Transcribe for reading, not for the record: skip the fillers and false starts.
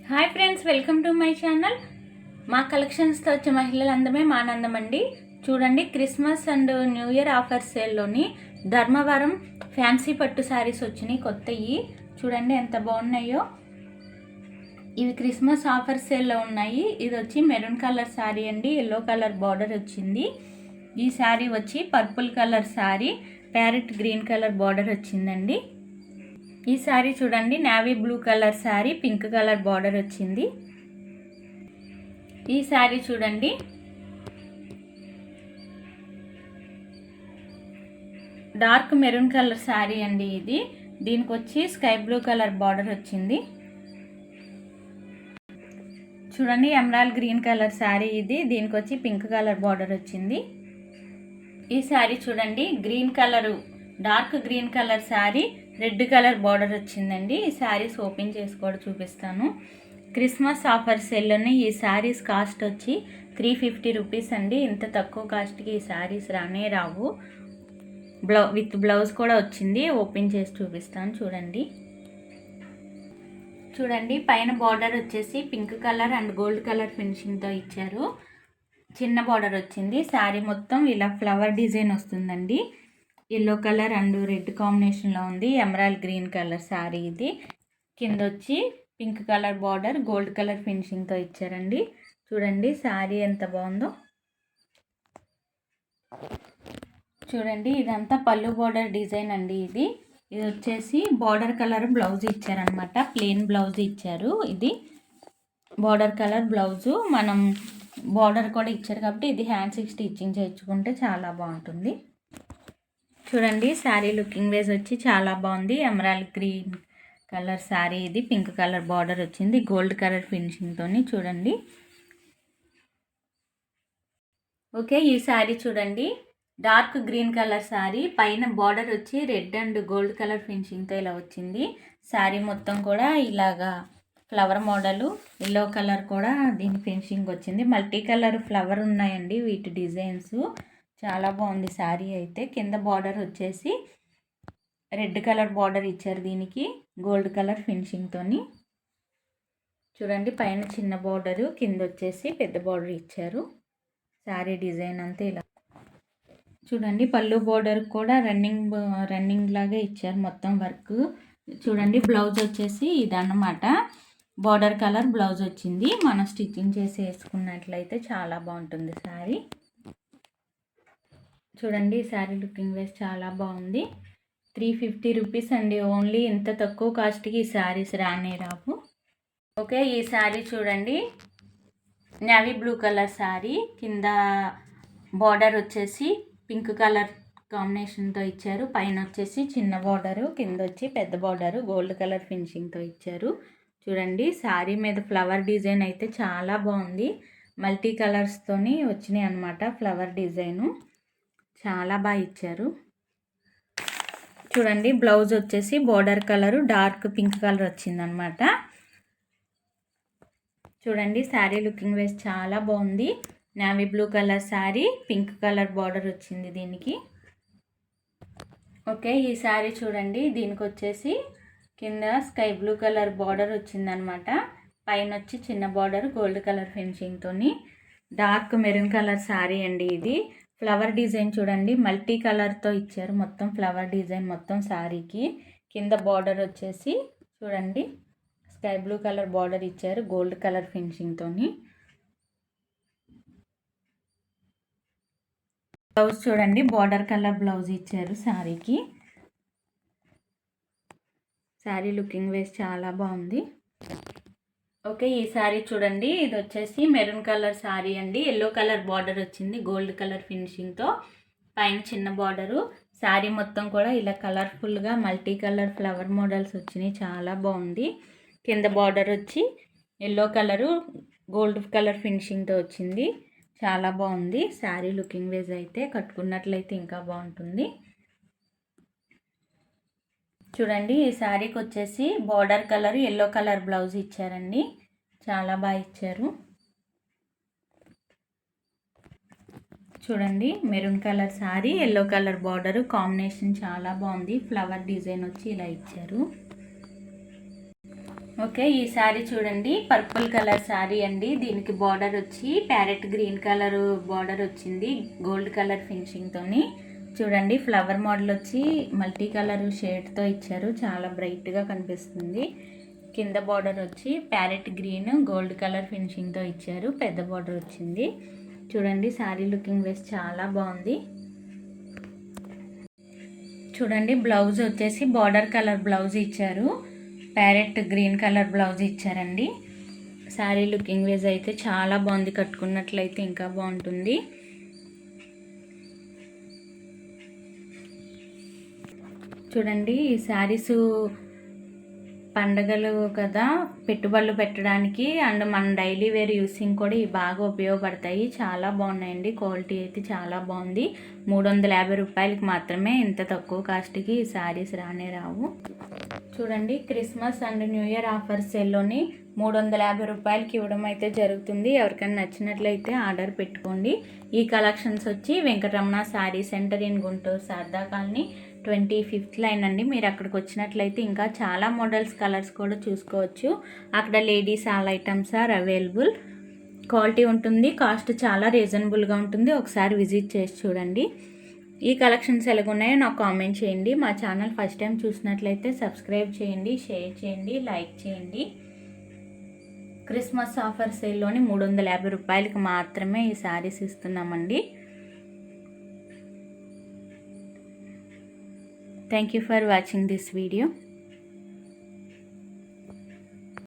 Hi friends, welcome to my channel. మా కలెక్షన్స్తో వచ్చే మహిళలందమే మా ఆనందం అండి. చూడండి, Christmas and New Year offer సేల్లోని ధర్మవరం ఫ్యాన్సీ పట్టు శారీస్ వచ్చినాయి కొత్తవి. చూడండి ఎంత బాగున్నాయో. ఇవి క్రిస్మస్ ఆఫర్ సేల్లో ఉన్నాయి. ఇది వచ్చి మెరూన్ కలర్ శారీ అండి, ఎల్లో కలర్ బార్డర్ వచ్చింది. ఈ శారీ వచ్చి purple colour sari, parrot green colour border వచ్చిందండి. ఈ శారీ చూడండి, navy blue colour sari, pink colour border వచ్చింది. ఈ శారీ చూడండి, డార్క్ మెరూన్ కలర్ శారీ అండి. ఇది దీనికి వచ్చి స్కై బ్లూ కలర్ బార్డర్ వచ్చింది. చూడండి, ఎమరాల్డ్ గ్రీన్ కలర్ శారీ ఇది, దీనికి వచ్చి పింక్ కలర్ బార్డర్ వచ్చింది. ఈ శారీ చూడండి, green colour, dark green colour sari, red colour border వచ్చిందండి. ఈ శారీస్ ఓపెన్ చేసి కూడా చూపిస్తాను. క్రిస్మస్ ఆఫర్ సెల్లోనే ఈ శారీస్ కాస్ట్ వచ్చి 350 రూపీస్ అండి. ఇంత తక్కువ కాస్ట్కి ఈ శారీస్ రానే రావు. విత్ బ్లౌజ్ కూడా వచ్చింది. ఓపెన్ చేసి చూపిస్తాను చూడండి. చూడండి, పైన బార్డర్ వచ్చేసి pink colour and gold colour ఫినిషింగ్తో ఇచ్చారు. చిన్న బార్డర్ వచ్చింది. శారీ మొత్తం ఇలా ఫ్లవర్ డిజైన్ వస్తుందండి. ఎల్లో కలర్ అండ్ రెడ్ కాంబినేషన్లో ఉంది. ఎమరాల్డ్ గ్రీన్ కలర్ శారీ ఇది. కింద వచ్చి pink colour border, gold colour ఫినిషింగ్తో ఇచ్చారండి. చూడండి శారీ ఎంత బాగుందో. చూడండి, ఇదంతా పళ్ళు బార్డర్ డిజైన్ అండి. ఇది వచ్చేసి బార్డర్ కలర్ బ్లౌజ్ ఇచ్చారనమాట. ప్లెయిన్ బ్లౌజ్ ఇచ్చారు. ఇది బార్డర్ కలర్ బ్లౌజు. మనం బార్డర్ కూడా ఇచ్చారు కాబట్టి ఇది హ్యాండ్స్కి స్టిచ్చింగ్ చేయించుకుంటే చాలా బాగుంటుంది. చూడండి, శారీ లుకింగ్ వైజ్ వచ్చి చాలా బాగుంది. ఎమరాల్డ్ గ్రీన్ కలర్ శారీ ఇది, పింక్ కలర్ బార్డర్ వచ్చింది గోల్డ్ కలర్ ఫినిషింగ్తో. చూడండి, ఓకే. ఈ శారీ చూడండి, డార్క్ గ్రీన్ కలర్ శారీ, పైన బార్డర్ వచ్చి రెడ్ అండ్ గోల్డ్ కలర్ ఫినిషింగ్తో ఇలా వచ్చింది. శారీ మొత్తం కూడా ఇలాగా ఫ్లవర్ మోడలు, ఎల్లో కలర్ కూడా దీని ఫినిషింగ్ వచ్చింది. మల్టీ కలర్ ఫ్లవర్ ఉన్నాయండి వీటి డిజైన్స్. చాలా బాగుంది శారీ అయితే. కింద బార్డర్ వచ్చేసి రెడ్ కలర్ బార్డర్ ఇచ్చారు, దీనికి గోల్డ్ కలర్ ఫినిషింగ్తో. చూడండి, పైన చిన్న బార్డరు, కింద వచ్చేసి పెద్ద బార్డర్ ఇచ్చారు. శారీ డిజైన్ అంతా ఇలా. చూడండి, పళ్ళు బార్డర్ కూడా రన్నింగ్ లాగా ఇచ్చారు మొత్తం వర్క్. చూడండి, బ్లౌజ్ వచ్చేసి ఇదన్నమాట. బార్డర్ కలర్ బ్లౌజ్ వచ్చింది. మనం స్టిచ్చింగ్ చేసి వేసుకున్నట్లయితే చాలా బాగుంటుంది శారీ. చూడండి, శారీ లుకింగ్ వైజ్ చాలా బాగుంది. 350 రూపీస్ అండి ఓన్లీ. ఇంత తక్కువ కాస్ట్కి ఈ శారీస్ రానే రావు. ఓకే, ఈ శారీ చూడండి, నేవీ బ్లూ కలర్ శారీ, కింద బార్డర్ వచ్చేసి పింక్ కలర్ కాంబినేషన్తో ఇచ్చారు. పైన వచ్చేసి చిన్న బార్డరు, కింద వచ్చి పెద్ద బార్డరు, గోల్డ్ కలర్ ఫినిషింగ్తో ఇచ్చారు. చూడండి, శారీ మీద ఫ్లవర్ డిజైన్ అయితే చాలా బాగుంది. మల్టీ కలర్స్తోని వచ్చినాయి అన్నమాట ఫ్లవర్ డిజైను. చాలా బాగా ఇచ్చారు. చూడండి, బ్లౌజ్ వచ్చేసి border colour dark pink colour వచ్చిందనమాట. చూడండి, శారీ లుకింగ్ వైజ్ చాలా బాగుంది. Navy blue colour sari, pink colour border వచ్చింది దీనికి. ఓకే, ఈ శారీ చూడండి, దీనికి వచ్చేసి కింద స్కై బ్లూ కలర్ బార్డర్ వచ్చిందనమాట. పైన వచ్చి చిన్న బార్డర్ గోల్డ్ కలర్ ఫినిషింగ్తో. డార్క్ మెరూన్ కలర్ శారీ అండి ఇది. ఫ్లవర్ డిజైన్ చూడండి, మల్టీ కలర్తో ఇచ్చారు మొత్తం ఫ్లవర్ డిజైన్ మొత్తం శారీకి. కింద బార్డర్ వచ్చేసి చూడండి, స్కై బ్లూ కలర్ బార్డర్ ఇచ్చారు గోల్డ్ కలర్ ఫినిషింగ్తో. బ్లౌజ్ చూడండి, బార్డర్ కలర్ బ్లౌజ్ ఇచ్చారు శారీకి. శారీ లుకింగ్ వైజ్ చాలా బాగుంది. ఓకే, ఈ శారీ చూడండి, ఇది వచ్చేసి మెరూన్ కలర్ శారీ అండి. ఎల్లో కలర్ బార్డర్ వచ్చింది గోల్డ్ కలర్ ఫినిషింగ్తో. పైన చిన్న బార్డరు. శారీ మొత్తం కూడా ఇలా కలర్ఫుల్గా మల్టీ కలర్ ఫ్లవర్ మోడల్స్ వచ్చినాయి. చాలా బాగుంది. కింద బార్డర్ వచ్చి ఎల్లో కలరు గోల్డ్ కలర్ ఫినిషింగ్తో వచ్చింది. చాలా బాగుంది శారీ లుకింగ్ వైజ్ అయితే. కట్టుకున్నట్లయితే ఇంకా బాగుంటుంది. చూడండి, ఈ శారీకి వచ్చేసి border colour yellow colour blouse ఇచ్చారండి. చాలా బాగా ఇచ్చారు. చూడండి, maroon colour sari, yellow colour border combination చాలా బాగుంది. ఫ్లవర్ డిజైన్ వచ్చి ఇలా ఇచ్చారు. ఓకే, ఈ శారీ చూడండి, పర్పుల్ కలర్ శారీ అండి. దీనికి బార్డర్ వచ్చి ప్యారెట్ గ్రీన్ కలర్ బార్డర్ వచ్చింది గోల్డ్ కలర్ ఫినిషింగ్తోని. చూడండి, ఫ్లవర్ మోడల్ వచ్చి మల్టీ కలర్ షేడ్తో ఇచ్చారు, చాలా బ్రైట్గా కనిపిస్తుంది. కింద బార్డర్ వచ్చి ప్యారెట్ గ్రీన్ గోల్డ్ కలర్ ఫినిషింగ్తో ఇచ్చారు, పెద్ద బార్డర్ వచ్చింది. చూడండి, శారీ లుకింగ్ వైస్ చాలా బాగుంది. చూడండి, బ్లౌజ్ వచ్చేసి బార్డర్ కలర్ బ్లౌజ్ ఇచ్చారు, ప్యారెట్ గ్రీన్ కలర్ బ్లౌజ్ ఇచ్చారండి. శారీ లుకింగ్ వైజ్ అయితే చాలా బాగుంది, కట్టుకున్నట్లయితే ఇంకా బాగుంటుంది. చూడండి, ఈ శారీస్ పండగలు కదా, పెట్టుబడులు పెట్టడానికి అండ్ మన డైలీ వేర్ యూసింగ్ కూడా ఇవి బాగా ఉపయోగపడతాయి. చాలా బాగున్నాయండి, క్వాలిటీ అయితే చాలా బాగుంది. 350 రూపాయలకి మాత్రమే, ఇంత తక్కువ కాస్ట్కి ఈ శారీస్ రానే రావు. చూడండి, Christmas and New Year offer సేల్లోని 350 రూపాయలకి ఇవ్వడం అయితే జరుగుతుంది. ఎవరికైనా నచ్చినట్లయితే ఆర్డర్ పెట్టుకోండి. ఈ కలెక్షన్స్ వచ్చి Venkataramana sari centre in Guntur, Sharada colony, 25th line అండి. మీరు అక్కడికి వచ్చినట్లయితే ఇంకా చాలా మోడల్స్ కలర్స్ కూడా చూసుకోవచ్చు. అక్కడ ladies all items are available. Quality ఉంటుంది, కాస్ట్ చాలా రీజనబుల్గా ఉంటుంది. ఒకసారి విజిట్ చేసి చూడండి. ఈ కలెక్షన్స్ ఎలాగున్నాయో నాకు కామెంట్ చేయండి. మా ఛానల్ ఫస్ట్ టైం చూసినట్లయితే సబ్స్క్రైబ్ చేయండి, షేర్ చేయండి, లైక్ చేయండి. క్రిస్మస్ ఆఫర్ సేల్లోని 350 రూపాయలకి మాత్రమే ఈ శారీస్ ఇస్తున్నామండి. Thank you for watching this video.